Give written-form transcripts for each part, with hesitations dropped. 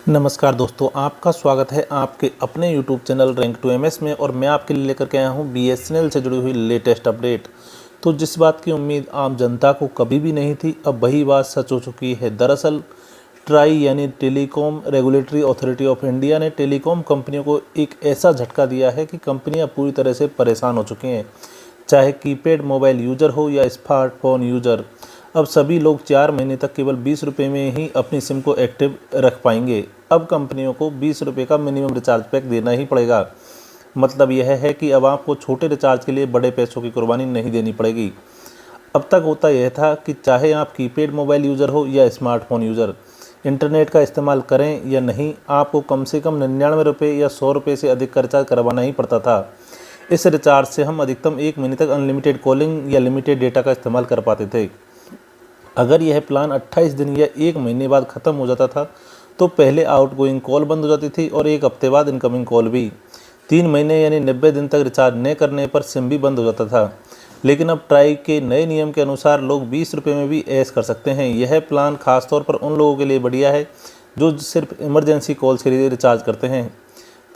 नमस्कार दोस्तों, आपका स्वागत है आपके अपने YouTube channel rank to MS में। और मैं आपके लिए लेकर के आया हूँ बीएसएनएल से जुड़ी हुई लेटेस्ट अपडेट। तो जिस बात की उम्मीद आम जनता को कभी भी नहीं थी, अब वही बात सच हो चुकी है। दरअसल ट्राई यानी telecom regulatory authority of India ने टेलीकॉम कंपनियों को एक ऐसा झटका दिया है कि कंपनियां पूरी तरह से परेशान हो चुकी हैं। चाहे कीपैड मोबाइल यूज़र हो या स्मार्टफोन यूज़र, अब सभी लोग 4 महीने तक केवल 20 रुपये में ही अपनी सिम को एक्टिव रख पाएंगे। अब कंपनियों को 20 रुपये का मिनिमम रिचार्ज पैक देना ही पड़ेगा। मतलब यह है कि अब आपको छोटे रिचार्ज के लिए बड़े पैसों की कुर्बानी नहीं देनी पड़ेगी। अब तक होता यह था कि चाहे आप कीपैड मोबाइल यूज़र हो या स्मार्टफोन यूज़र, इंटरनेट का इस्तेमाल करें या नहीं, आपको कम से कम 99 रुपये या 100 रुपये से अधिक का रिचार्ज करवाना ही पड़ता था। इस रिचार्ज से हम अधिकतम 1 महीने तक अनलिमिटेड कॉलिंग या लिमिटेड डेटा का इस्तेमाल कर पाते थे। अगर यह प्लान 28 दिन या 1 महीने बाद ख़त्म हो जाता था तो पहले आउटगोइंग कॉल बंद हो जाती थी और 1 हफ्ते बाद इनकमिंग कॉल भी। 3 महीने यानी 90 दिन तक रिचार्ज न करने पर सिम भी बंद हो जाता था। लेकिन अब ट्राई के नए नियम के अनुसार लोग 20 रुपये में भी ऐश कर सकते हैं। यह प्लान खासतौर पर उन लोगों के लिए बढ़िया है जो सिर्फ इमरजेंसी कॉल्स के लिए रिचार्ज करते हैं।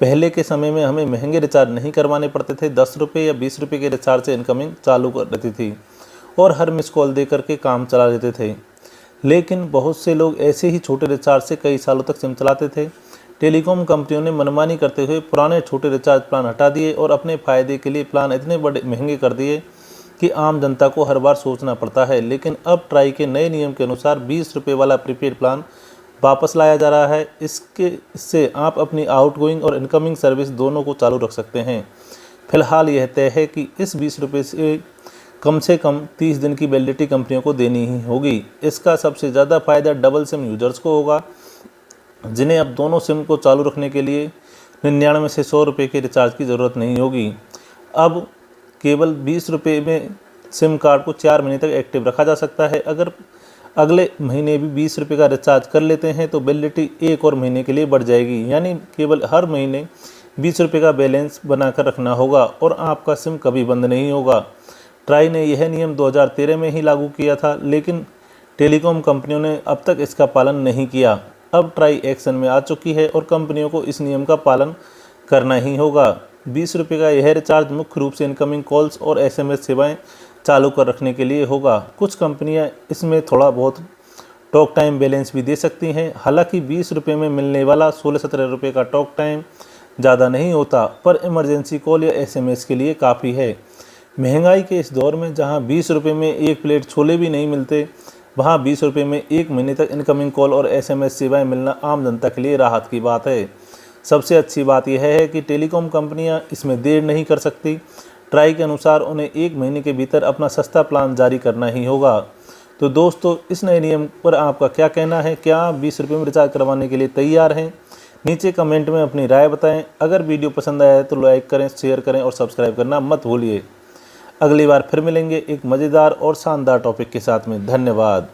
पहले के समय में हमें महंगे रिचार्ज नहीं करवाने पड़ते थे। 10 रुपये या 20 रुपये के रिचार्ज से इनकमिंग चालू कर देती थी और हर मिस कॉल दे करके काम चला लेते थे। लेकिन बहुत से लोग ऐसे ही छोटे रिचार्ज से कई सालों तक सिम चलाते थे। टेलीकॉम कंपनियों ने मनमानी करते हुए पुराने छोटे रिचार्ज प्लान हटा दिए और अपने फ़ायदे के लिए प्लान इतने बड़े महंगे कर दिए कि आम जनता को हर बार सोचना पड़ता है। लेकिन अब ट्राई के नए नियम के अनुसार 20 रुपये वाला प्रीपेड प्लान वापस लाया जा रहा है। इससे आप अपनी आउटगोइंग और इनकमिंग सर्विस दोनों को चालू रख सकते हैं। फिलहाल यह तय है कि इस 20 रुपये से कम 30 दिन की वैलिडिटी कंपनियों को देनी ही होगी। इसका सबसे ज़्यादा फ़ायदा डबल सिम यूजर्स को होगा, जिन्हें अब दोनों सिम को चालू रखने के लिए 99 से 100 रुपये के रिचार्ज की ज़रूरत नहीं होगी। अब केवल 20 रुपये में सिम कार्ड को 4 महीने तक एक्टिव रखा जा सकता है। अगर अगले महीने भी 20 रुपये का रिचार्ज कर लेते हैं तो वैलिडिटी 1 और महीने के लिए बढ़ जाएगी। यानी केवल हर महीने 20 रुपये का बैलेंस बनाकर रखना होगा और आपका सिम कभी बंद नहीं होगा। ट्राई ने यह नियम 2013 में ही लागू किया था, लेकिन टेलीकॉम कंपनियों ने अब तक इसका पालन नहीं किया। अब ट्राई एक्शन में आ चुकी है और कंपनियों को इस नियम का पालन करना ही होगा। 20 रुपये का यह रिचार्ज मुख्य रूप से इनकमिंग कॉल्स और एसएमएस सेवाएं चालू कर रखने के लिए होगा। कुछ कंपनियां इसमें थोड़ा बहुत टॉक टाइम बैलेंस भी दे सकती हैं। हालांकि 20 रुपये में मिलने वाला 16-17 रुपये का टॉक टाइम ज़्यादा नहीं होता, पर इमरजेंसी कॉल या एसएमएस के लिए काफ़ी है। महंगाई के इस दौर में जहां 20 रुपये में एक प्लेट छोले भी नहीं मिलते, वहां 20 रुपये में 1 महीने तक इनकमिंग कॉल और एसएमएस सेवाएं मिलना आम जनता के लिए राहत की बात है। सबसे अच्छी बात यह है कि टेलीकॉम कंपनियां इसमें देर नहीं कर सकती। ट्राई के अनुसार उन्हें 1 महीने के भीतर अपना सस्ता प्लान जारी करना ही होगा। तो दोस्तों, इस नए नियम पर आपका क्या कहना है? क्या आप 20 रुपये में रिचार्ज करवाने के लिए तैयार हैं? नीचे कमेंट में अपनी राय बताएं। अगर वीडियो पसंद आया है तो लाइक करें, शेयर करें और सब्सक्राइब करना मत भूलिए। अगली बार फिर मिलेंगे एक मज़ेदार और शानदार टॉपिक के साथ में। धन्यवाद।